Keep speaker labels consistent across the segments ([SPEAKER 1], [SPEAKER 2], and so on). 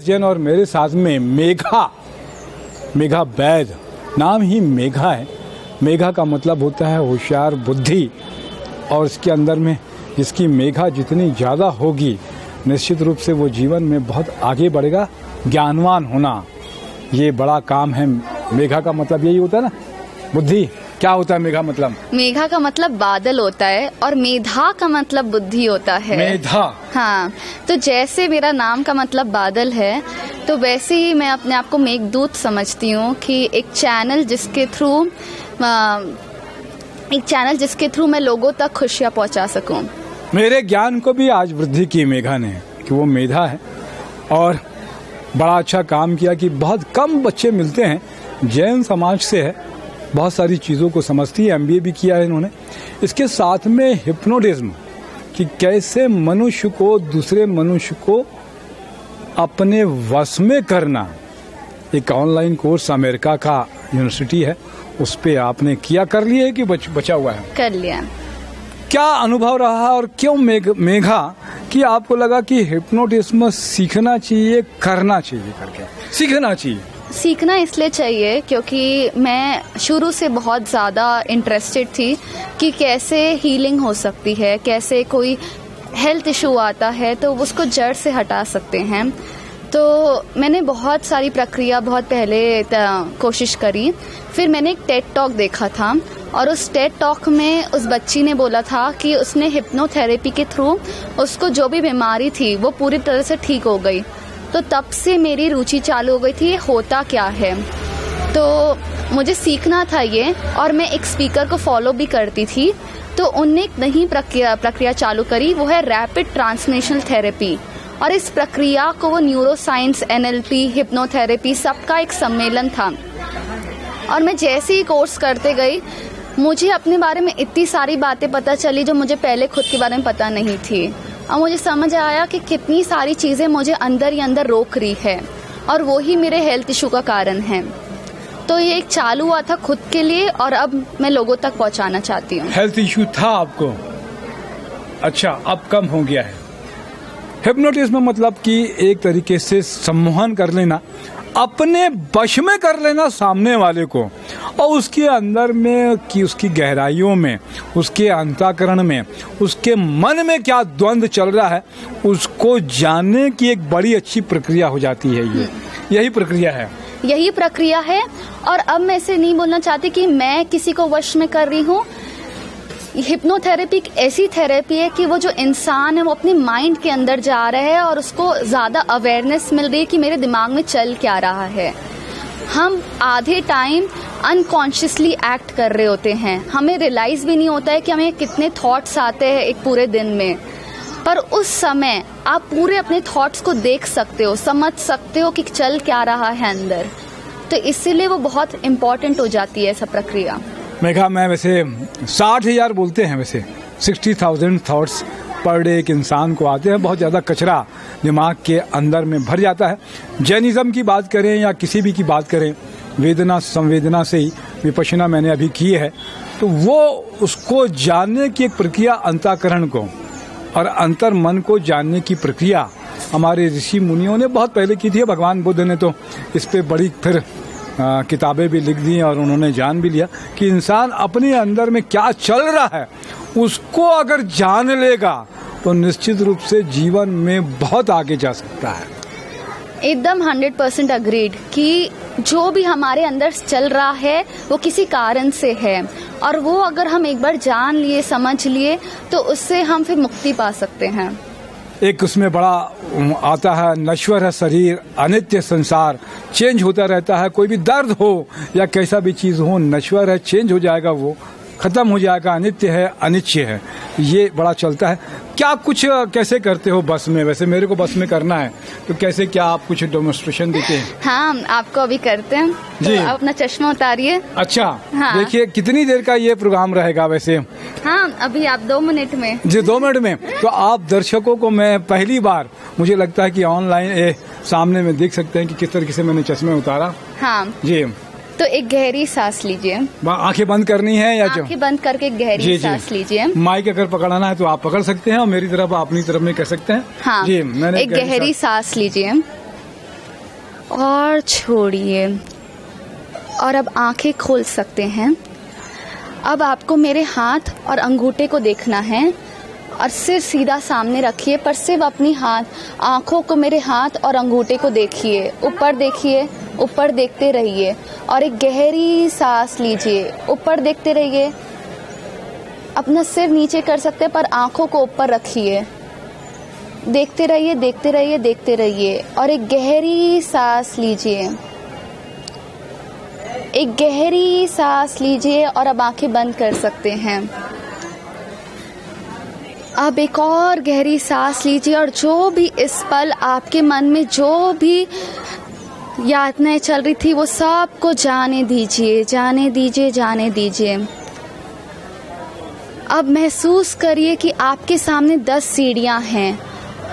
[SPEAKER 1] जैन और मेरे साथ में मेघा बैद। नाम ही मेघा है। मेघा का मतलब होता है होशियार, बुद्धि। और इसके अंदर में जिसकी मेघा जितनी ज़्यादा होगी निश्चित रूप से वो जीवन में बहुत आगे बढ़ेगा। ज्ञानवान होना ये बड़ा काम है। मेघा का मतलब यही होता है ना, बुद्धि। क्या होता है मेघा मतलब?
[SPEAKER 2] मेघा का मतलब बादल होता है और मेधा का मतलब बुद्धि होता है।
[SPEAKER 1] मेधा।
[SPEAKER 2] हाँ, तो जैसे मेरा नाम का मतलब बादल है तो वैसे ही मैं अपने आप को मेघदूत समझती हूँ कि एक चैनल जिसके थ्रू मैं लोगों तक खुशियाँ पहुँचा सकूँ।
[SPEAKER 1] मेरे ज्ञान को भी आज वृद्धि की मेघा ने कि वो मेधा है और बड़ा अच्छा काम किया कि बहुत कम बच्चे मिलते हैं। जैन समाज से है, बहुत सारी चीज़ों को समझती है। MBA भी किया है इन्होंने। इसके साथ में हिप्नोटिज्म कि कैसे मनुष्य को दूसरे मनुष्य को अपने वश में करना। एक ऑनलाइन कोर्स अमेरिका का यूनिवर्सिटी है, उस पे आपने किया, कर लिया है कि बचा हुआ है?
[SPEAKER 2] कर लिया।
[SPEAKER 1] क्या अनुभव रहा और क्यों मेघा कि आपको लगा कि हिप्नोटिज्म सीखना चाहिए, करना चाहिए, करके सीखना चाहिए?
[SPEAKER 2] सीखना इसलिए चाहिए क्योंकि मैं शुरू से बहुत ज़्यादा इंटरेस्टेड थी कि कैसे हीलिंग हो सकती है, कैसे कोई हेल्थ इशू आता है तो उसको जड़ से हटा सकते हैं। तो मैंने बहुत सारी प्रक्रिया बहुत पहले कोशिश करी। फिर मैंने एक टेड टॉक देखा था और उस टेड टॉक में उस बच्ची ने बोला था कि उसने हिप्नोथेरेपी के थ्रू उसको जो भी बीमारी थी वो पूरी तरह से ठीक हो गई। तो तब से मेरी रुचि चालू हो गई थी ये होता क्या है। तो मुझे सीखना था ये, और मैं एक स्पीकर को फॉलो भी करती थी। तो उनने एक नई प्रक्रिया चालू करी, वो है रैपिड ट्रांसलेशनल थेरेपी। और इस प्रक्रिया को वो न्यूरोसाइंस, NLP, हिप्नोथेरेपी सबका एक सम्मेलन था। और मैं जैसे ही कोर्स करते गई मुझे अपने बारे में इतनी सारी बातें पता चली जो मुझे पहले खुद के बारे में पता नहीं थी। और मुझे समझ आया कि कितनी सारी चीज़ें मुझे अंदर ही अंदर रोक रही है और वो ही मेरे हेल्थ इशू का कारण है। तो ये एक चालू हुआ था खुद के लिए और अब मैं लोगों तक पहुंचाना चाहती हूँ।
[SPEAKER 1] हेल्थ इशू था आपको? अच्छा, अब कम हो गया है। हिप्नोटिज्म मतलब कि एक तरीके से सम्मोहन कर लेना, अपने वश में कर लेना सामने वाले को, और उसके अंदर में कि उसकी गहराइयों में, उसके अंतःकरण में, उसके मन में क्या द्वंद्व चल रहा है उसको जानने की एक बड़ी अच्छी प्रक्रिया हो जाती है। यही प्रक्रिया है। और अब मैं इसे नहीं बोलना चाहती कि मैं किसी को वश में कर रही हूँ। हिप्नोथेरेपी एक ऐसी थेरेपी है कि वो जो इंसान है वो अपने माइंड के अंदर जा रहा है और उसको ज़्यादा अवेयरनेस मिल रही है कि मेरे दिमाग में चल क्या रहा है। हम आधे टाइम अनकॉन्शियसली एक्ट कर रहे होते हैं, हमें रियलाइज़ भी नहीं होता है कि हमें कितने थॉट्स आते हैं एक पूरे दिन में। पर उस समय आप पूरे अपने थॉट्स को देख सकते हो, समझ सकते हो कि चल क्या रहा है अंदर। तो इसीलिए वो बहुत इम्पोर्टेंट हो जाती है सब प्रक्रिया। मेघा, मैं वैसे 60,000 बोलते हैं, वैसे 60,000 थॉट्स पर डे एक इंसान को आते हैं। बहुत ज़्यादा कचरा दिमाग के अंदर में भर जाता है। जैनिज़्म की बात करें या किसी भी की बात करें, वेदना संवेदना से ही विपश्यना मैंने अभी की है, तो वो उसको जानने की एक प्रक्रिया, अंतःकरण को और अंतर मन को जानने की प्रक्रिया हमारे ऋषि मुनियों ने बहुत पहले की थी। भगवान बुद्ध ने तो इस पे बड़ी फिर किताबें भी लिख दी और उन्होंने जान भी लिया कि इंसान अपने अंदर में क्या चल रहा है उसको अगर जान लेगा तो निश्चित रूप से जीवन में बहुत आगे जा सकता है।
[SPEAKER 2] एकदम 100% अग्रीड कि जो भी हमारे अंदर चल रहा है वो किसी कारण से है, और वो अगर हम एक बार जान लिए, समझ लिए, तो उससे हम फिर मुक्ति पा सकते हैं।
[SPEAKER 1] एक उसमें बड़ा आता है, नश्वर है शरीर, अनित्य संसार, चेंज होता रहता है। कोई भी दर्द हो या कैसा भी चीज़ हो, नश्वर है, चेंज हो जाएगा, वो खत्म हो जाएगा, अनित्य है, अनिश्चय है, ये बड़ा चलता है। क्या कुछ कैसे करते हो बस में? वैसे मेरे को बस में करना है तो कैसे, क्या आप कुछ डेमोन्स्ट्रेशन देते हैं?
[SPEAKER 2] हाँ, आपको अभी करते हैं जी। तो आप अपना चश्मा उतारिए।
[SPEAKER 1] अच्छा,
[SPEAKER 2] हाँ।
[SPEAKER 1] देखिए कितनी देर का ये प्रोग्राम रहेगा वैसे?
[SPEAKER 2] हाँ, अभी आप 2 मिनट में
[SPEAKER 1] जी, 2 मिनट में। तो आप दर्शकों को, मैं पहली बार मुझे लगता है कि ऑनलाइन सामने में देख सकते हैं कि किस तरीके से मैंने चश्मे उतारा।
[SPEAKER 2] हाँ जी। तो एक गहरी सांस लीजिए।
[SPEAKER 1] आंखें बंद करनी है या जो?
[SPEAKER 2] आंखें बंद करके गहरी सांस लीजिए।
[SPEAKER 1] माइक अगर पकड़ना है तो आप पकड़ सकते हैं और मेरी तरफ अपनी तरफ में कर सकते हैं।
[SPEAKER 2] हाँ जी। मैंने एक गहरी सांस लीजिए। और छोड़िए। और अब आंखें खोल सकते हैं। अब आपको मेरे हाथ और अंगूठे को देखना है और सिर सीधा सामने रखिए, पर सिर्फ अपनी आंखों को मेरे हाथ और अंगूठे को देखिए। ऊपर देखिए, ऊपर देखते रहिए और एक गहरी सांस लीजिए। ऊपर देखते रहिए। अपना सिर नीचे कर सकते हैं पर आंखों को ऊपर रखिए। देखते रहिए, देखते रहिए, देखते रहिए और एक गहरी सांस लीजिए। एक गहरी सांस लीजिए और अब आंखें बंद कर सकते हैं। अब एक और गहरी सांस लीजिए और जो भी इस पल आपके मन में जो भी यातनाएं चल रही थी वो सब को जाने दीजिए, जाने दीजिए, जाने दीजिए। अब महसूस करिए कि आपके सामने 10 सीढ़ियां हैं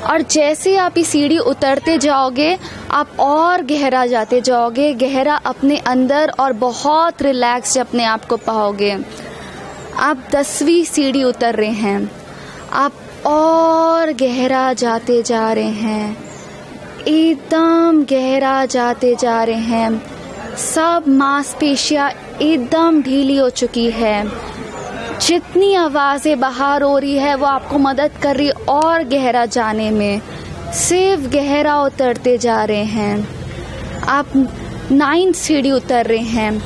[SPEAKER 2] और जैसे आप ये सीढ़ी उतरते जाओगे आप और गहरा जाते जाओगे, गहरा अपने अंदर, और बहुत रिलैक्स अपने आप को पाओगे। आप 10वीं सीढ़ी उतर रहे हैं। आप और गहरा जाते जा रहे हैं, एकदम गहरा जाते जा रहे हैं। सब मांसपेशियां एकदम ढीली हो चुकी है। जितनी आवाज़ें बाहर हो रही है वो आपको मदद कर रही है और गहरा जाने में। सिर्फ गहरा उतरते जा रहे हैं। आप 9 सीढ़ी उतर रहे हैं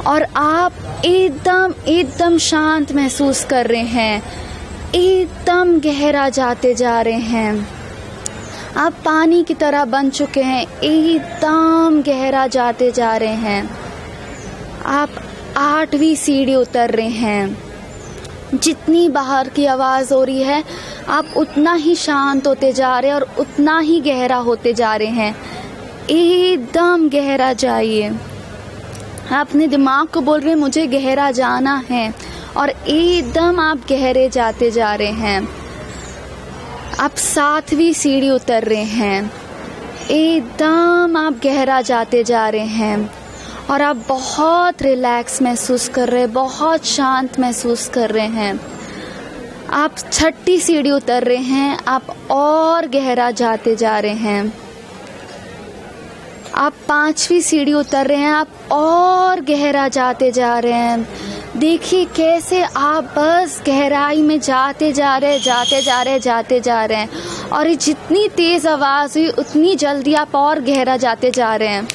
[SPEAKER 2] और आप एकदम शांत महसूस कर रहे हैं। एकदम गहरा जाते जा रहे हैं। आप पानी की तरह बन चुके हैं। एकदम गहरा जाते जा रहे हैं। आप 8वीं सीढ़ी उतर रहे हैं। जितनी बाहर की आवाज़ हो रही है आप उतना ही शांत होते जा रहे हैं और उतना ही गहरा होते जा रहे हैं। एकदम गहरा जाइए। अपने दिमाग को बोल रहे हैं मुझे गहरा जाना है और एकदम आप गहरे जाते जा रहे हैं। आप 7वीं सीढ़ी उतर रहे हैं। एकदम आप गहरा जाते जा रहे हैं और आप बहुत रिलैक्स महसूस कर रहे हैं, बहुत शांत महसूस कर रहे हैं। आप 6ठी सीढ़ी उतर रहे हैं। आप और गहरा जाते जा रहे हैं। आप 5वीं सीढ़ी उतर रहे हैं। आप और गहरा जाते जा रहे हैं। देखिए कैसे आप बस गहराई में जाते जा रहे हैं, जाते जा रहे हैं, जाते जा रहे हैं। और ये जितनी तेज़ आवाज़ हुई उतनी जल्दी आप और गहरा जाते जा रहे हैं।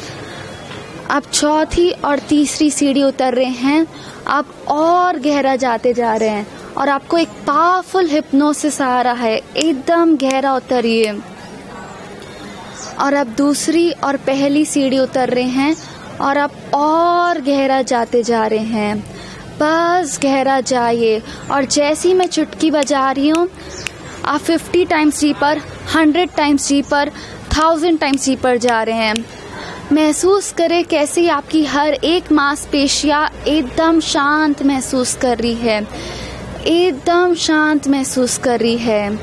[SPEAKER 2] आप 4थी और 3री सीढ़ी उतर रहे हैं। आप और गहरा जाते जा रहे हैं और आपको एक पावरफुल हिप्नोसिस आ रहा है। एकदम गहरा उतरिए और आप 2री और 1ली सीढ़ी उतर रहे हैं और आप और गहरा जाते जा रहे हैं। बस गहरा जाइए और जैसे ही मैं चुटकी बजा रही हूँ आप 50 times deeper, 100 times deeper, 1000 times deeper जा रहे हैं। महसूस करें कैसे आपकी हर एक मांसपेशियाँ एकदम शांत महसूस कर रही है, एकदम शांत महसूस कर रही है।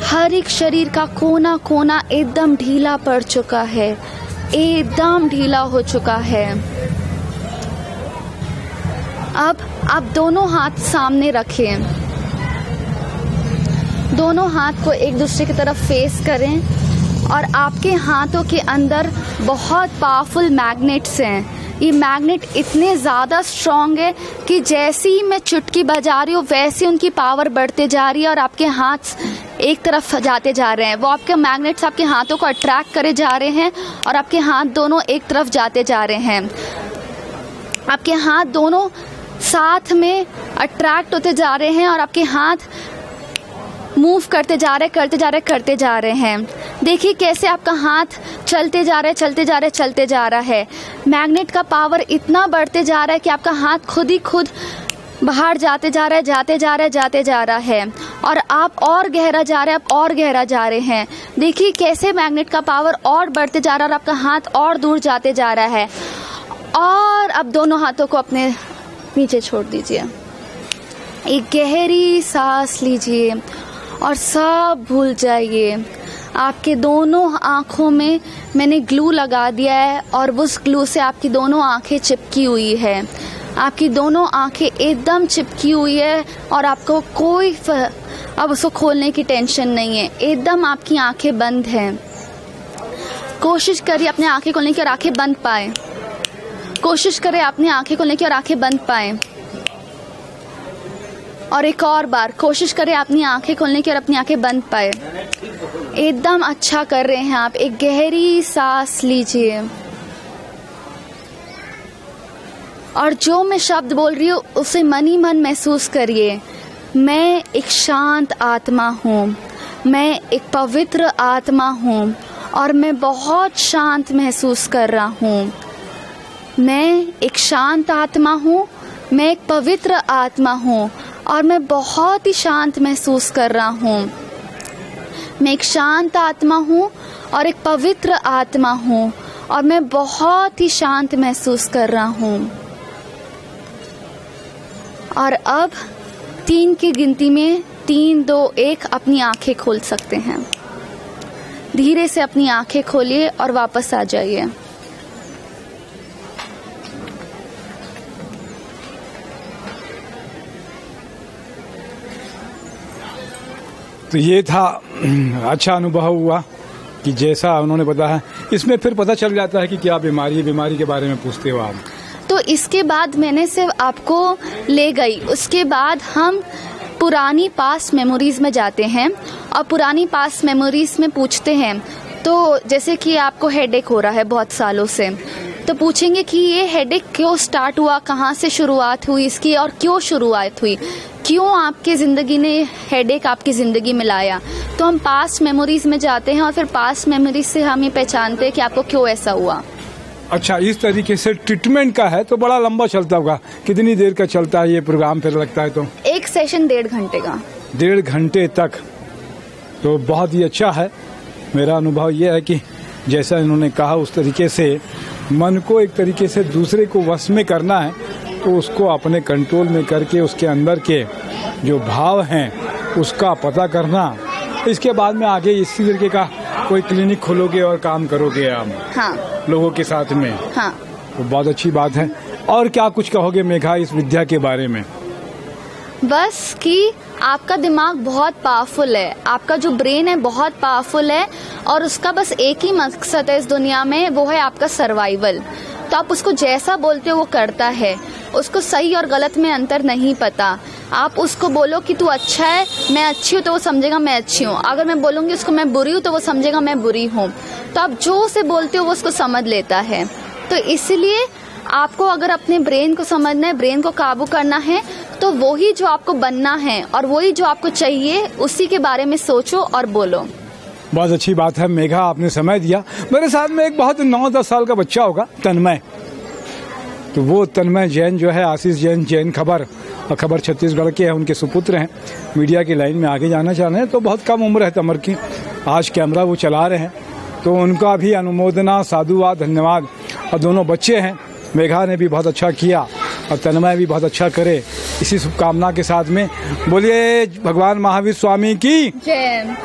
[SPEAKER 2] हर एक शरीर का कोना कोना एकदम ढीला पड़ चुका है, एकदम ढीला हो चुका है। अब आप दोनों हाथ सामने रखें। दोनों हाथ को एक दूसरे की तरफ फेस करें और आपके हाथों के अंदर बहुत पावरफुल मैग्नेट्स हैं। ये मैग्नेट इतने ज़्यादा स्ट्रॉन्ग है कि जैसे ही मैं चुटकी बजा रही हूँ वैसे उनकी पावर बढ़ते जा रही है और आपके हाथ एक तरफ जाते जा रहे हैं। वो आपके मैग्नेट्स आपके हाथों को अट्रैक्ट करे जा रहे हैं और आपके हाथ दोनों एक तरफ जाते जा रहे हैं। आपके हाथ दोनों साथ में अट्रैक्ट होते जा रहे हैं और आपके हाथ मूव करते जा रहे, करते जा रहे, करते जा रहे हैं। देखिए कैसे आपका हाथ चलते जा रहा है, चलते जा रहा है, चलते जा रहा है। मैग्नेट का पावर इतना बढ़ते जा रहा है कि आपका हाथ खुद ही खुद बाहर जाते जा रहा है, जाते जा रहा है, जाते जा रहा है और आप और गहरा जा रहे हैं, आप और गहरा जा रहे हैं। देखिए कैसे मैग्नेट का पावर और बढ़ते जा रहा है और आपका हाथ और दूर जाते जा रहा है। और अब दोनों हाथों को अपने नीचे छोड़ दीजिए। एक गहरी सांस लीजिए और सब भूल जाइए। आपके दोनों आँखों में मैंने ग्लू लगा दिया है और उस ग्लू से आपकी दोनों आँखें चिपकी हुई है। आपकी दोनों आँखें एकदम चिपकी हुई है और आपको कोई अब उसको खोलने की टेंशन नहीं है। एकदम आपकी आँखें बंद हैं। कोशिश करिए अपनी आंखें खोलने की और आंखें बंद पाए। कोशिश करें अपनी आंखें खोलने की और आंखें बंद पाए। और एक और बार कोशिश करें अपनी आंखें खोलने की और अपनी आंखें बंद पाए। एकदम अच्छा कर रहे हैं आप। एक गहरी सांस लीजिए और जो मैं शब्द बोल रही हूँ उसे मन ही मन महसूस करिए। मैं एक शांत आत्मा हूँ, मैं एक पवित्र आत्मा हूँ और मैं बहुत शांत महसूस कर रहा हूँ। मैं एक शांत आत्मा हूँ, मैं एक पवित्र आत्मा हूँ और मैं बहुत ही शांत महसूस कर रहा हूँ। मैं एक शांत आत्मा हूँ और एक पवित्र आत्मा हूँ और मैं बहुत ही शांत महसूस कर रहा हूँ। और अब 3 की गिनती में 3, 2, 1 अपनी आंखें खोल सकते हैं। धीरे से अपनी आंखें खोलिए और वापस आ जाइए।
[SPEAKER 1] तो ये था, अच्छा अनुभव हुआ कि जैसा उन्होंने बताया। इसमें फिर पता चल जाता है कि क्या बीमारी है, बीमारी के बारे में पूछते हो आप।
[SPEAKER 2] तो इसके बाद मैंने सिर्फ आपको ले गई। उसके बाद हम पुरानी पास्ट मेमोरीज में जाते हैं और पुरानी पास्ट मेमोरीज में पूछते हैं। तो जैसे कि आपको हेडेक हो रहा है बहुत सालों से, तो पूछेंगे कि ये हेडेक क्यों स्टार्ट हुआ, कहाँ से शुरुआत हुई इसकी और क्यों शुरुआत हुई, क्यों आपकी ज़िंदगी ने हेडेक आपकी ज़िंदगी में लाया। तो हम पास्ट मेमोरीज में जाते हैं और फिर पास्ट मेमोरीज से हम ये पहचानते हैं कि आपको क्यों ऐसा हुआ।
[SPEAKER 1] अच्छा, इस तरीके से ट्रीटमेंट का है तो बड़ा लंबा चलता होगा। कितनी देर का चलता है ये प्रोग्राम फिर लगता है? तो
[SPEAKER 2] एक सेशन 1.5 घंटे का।
[SPEAKER 1] 1.5 घंटे तक, तो बहुत ही अच्छा है। मेरा अनुभव ये है कि जैसा इन्होंने कहा उस तरीके से मन को एक तरीके से दूसरे को वश में करना है, तो उसको अपने कंट्रोल में करके उसके अंदर के जो भाव हैं उसका पता करना। इसके बाद में आगे इसी तरीके का कोई क्लिनिक खोलोगे और काम करोगे आप?
[SPEAKER 2] हाँ,
[SPEAKER 1] लोगों के साथ में।
[SPEAKER 2] हाँ,
[SPEAKER 1] तो बहुत अच्छी बात है। और क्या कुछ कहोगे मेघा इस विद्या के बारे में?
[SPEAKER 2] बस कि आपका दिमाग बहुत पावरफुल है, आपका जो ब्रेन है बहुत पावरफुल है और उसका बस एक ही मकसद है इस दुनिया में, वो है आपका सर्वाइवल। तो आप उसको जैसा बोलते हो वो करता है। उसको सही और गलत में अंतर नहीं पता। आप उसको बोलो कि तू अच्छा है, मैं अच्छी हूँ, तो वो समझेगा मैं अच्छी हूँ। अगर मैं बोलूँगी उसको मैं बुरी हूँ तो वो समझेगा मैं बुरी हूँ। तो आप जो उसे बोलते हो वो उसको समझ लेता है। तो इसलिए आपको अगर अपने ब्रेन को समझना है, ब्रेन को काबू करना है, तो वही जो आपको बनना है और वही जो आपको चाहिए उसी के बारे में सोचो और बोलो।
[SPEAKER 1] बहुत अच्छी बात है मेघा, आपने समय दिया। मेरे साथ में एक बहुत 9-10 साल का बच्चा होगा, तन्मय। तो वो तन्मय जैन जो है, आशीष जैन, जैन खबर और खबर छत्तीसगढ़ के हैं, उनके सुपुत्र हैं। मीडिया की लाइन में आगे जाना चाह रहे हैं, तो बहुत कम उम्र है तमर की। आज कैमरा वो चला रहे हैं, तो उनका भी अनुमोदना, साधुवाद, धन्यवाद। और दोनों बच्चे हैं, मेघा ने भी बहुत अच्छा किया और तन्मय भी बहुत अच्छा करे, इसी शुभकामना के साथ में बोलिए भगवान महावीर स्वामी की
[SPEAKER 2] जय।